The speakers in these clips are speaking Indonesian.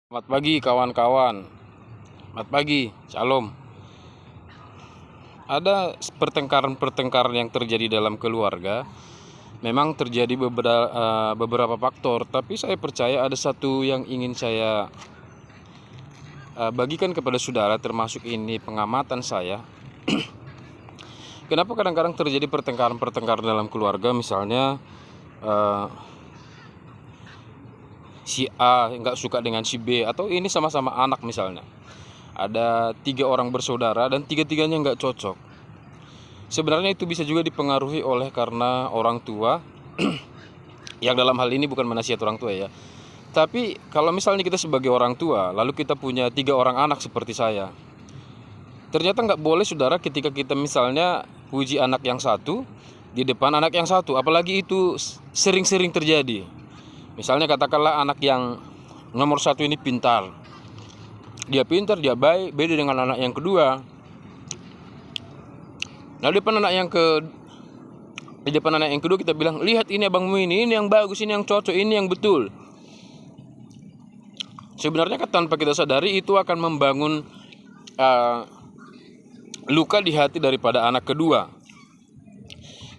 Selamat pagi kawan-kawan. Selamat pagi, Shalom. Ada pertengkaran-pertengkaran yang terjadi dalam keluarga. Memang terjadi beberapa faktor, tapi saya percaya ada satu yang ingin saya bagikan kepada saudara, termasuk ini pengamatan saya. Kenapa kadang-kadang terjadi pertengkaran-pertengkaran dalam keluarga? Misalnya si A nggak suka dengan si B, atau ini sama-sama anak misalnya. Ada 3 orang bersaudara dan tiga-tiganya nggak cocok. Sebenarnya itu bisa juga dipengaruhi oleh karena orang tua yang dalam hal ini bukan menasihat orang tua ya. Tapi kalau misalnya kita sebagai orang tua, lalu kita punya 3 orang anak seperti saya, ternyata nggak boleh saudara ketika kita misalnya puji anak yang satu di depan anak yang satu, apalagi itu sering-sering terjadi. Misalnya katakanlah anak yang nomor 1 ini pintar, dia baik, beda dengan anak yang kedua. Nah, di depan anak yang kedua kita bilang, lihat ini abangmu ini yang bagus, ini yang cocok, ini yang betul. Sebenarnya kan tanpa kita sadari itu akan membangun luka di hati daripada anak kedua.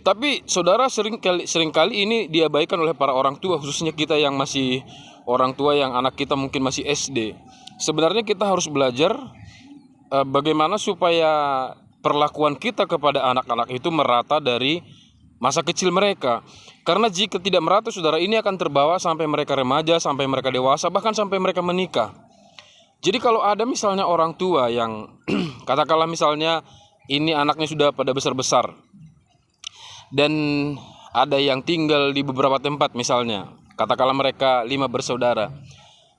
Tapi saudara seringkali ini diabaikan oleh para orang tua, khususnya kita yang masih orang tua yang anak kita mungkin masih SD. Sebenarnya kita harus belajar bagaimana supaya perlakuan kita kepada anak-anak itu merata dari masa kecil mereka. Karena jika tidak merata, saudara, ini akan terbawa sampai mereka remaja, sampai mereka dewasa, bahkan sampai mereka menikah. Jadi kalau ada misalnya orang tua yang katakanlah misalnya ini anaknya sudah pada besar-besar dan ada yang tinggal di beberapa tempat, misalnya katakanlah mereka 5 bersaudara.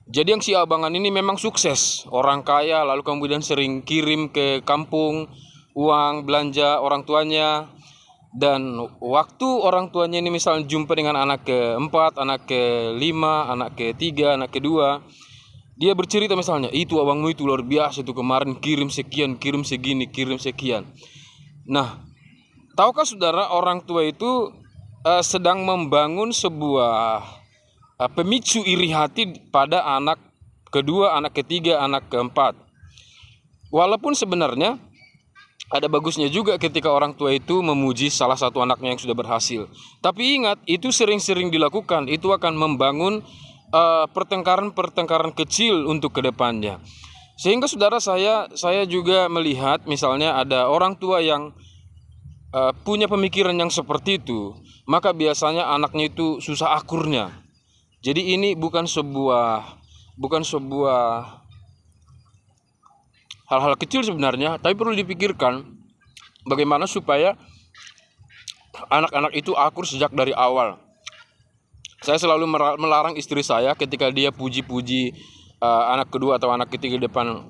Jadi yang si abangan ini memang sukses, orang kaya, lalu kemudian sering kirim ke kampung uang belanja orang tuanya. Dan waktu orang tuanya ini misalnya jumpa dengan anak ke-4, anak ke-5, anak ke-3, anak ke-2, dia bercerita misalnya, itu abangmu itu luar biasa, itu kemarin kirim sekian, kirim segini, kirim sekian. Nah, tahukah saudara, orang tua itu sedang membangun sebuah pemicu iri hati pada anak kedua, anak ketiga, anak keempat. Walaupun sebenarnya ada bagusnya juga ketika orang tua itu memuji salah satu anaknya yang sudah berhasil. Tapi ingat, itu sering-sering dilakukan, itu akan membangun pertengkaran-pertengkaran kecil untuk kedepannya. Sehingga saudara, saya juga melihat misalnya ada orang tua yang punya pemikiran yang seperti itu, maka biasanya anaknya itu susah akurnya. Jadi ini bukan sebuah hal-hal kecil sebenarnya, tapi perlu dipikirkan bagaimana supaya anak-anak itu akur sejak dari awal. Saya selalu melarang istri saya ketika dia puji-puji anak kedua atau anak ketiga di depan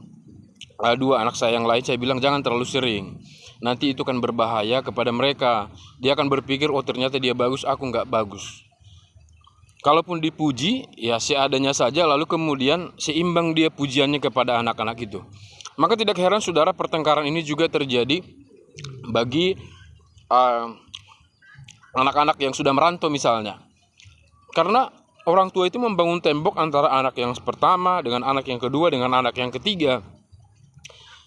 2 anak saya yang lain. Saya bilang jangan terlalu sering, nanti itu kan berbahaya kepada mereka. Dia akan berpikir, oh ternyata dia bagus, aku nggak bagus. Kalaupun dipuji, ya seadanya saja, lalu kemudian seimbang dia pujiannya kepada anak-anak itu. Maka tidak heran saudara, pertengkaran ini juga terjadi bagi anak-anak yang sudah merantau misalnya. Karena orang tua itu membangun tembok antara anak yang pertama dengan anak yang kedua dengan anak yang ketiga.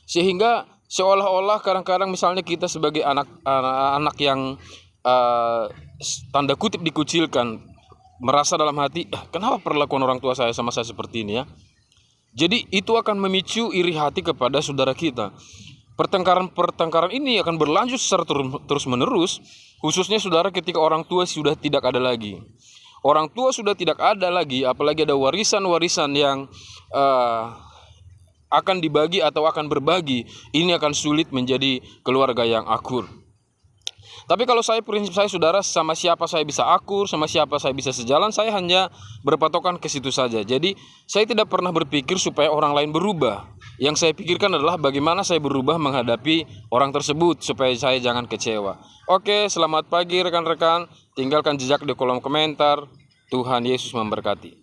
Sehingga seolah-olah kadang-kadang misalnya kita sebagai anak yang tanda kutip dikucilkan, merasa dalam hati, kenapa perlakuan orang tua saya sama saya seperti ini ya. Jadi itu akan memicu iri hati kepada saudara kita. Pertengkaran ini akan berlanjut secara terus-menerus, khususnya saudara ketika orang tua sudah tidak ada lagi. Orang tua sudah tidak ada lagi, apalagi ada warisan-warisan yang akan dibagi atau akan berbagi, ini akan sulit menjadi keluarga yang akur. Tapi kalau prinsip saya saudara, sama siapa saya bisa akur, sama siapa saya bisa sejalan, saya hanya berpatokan ke situ saja. Jadi saya tidak pernah berpikir supaya orang lain berubah. Yang saya pikirkan adalah bagaimana saya berubah menghadapi orang tersebut supaya saya jangan kecewa. Oke, selamat pagi rekan-rekan. Tinggalkan jejak di kolom komentar. Tuhan Yesus memberkati.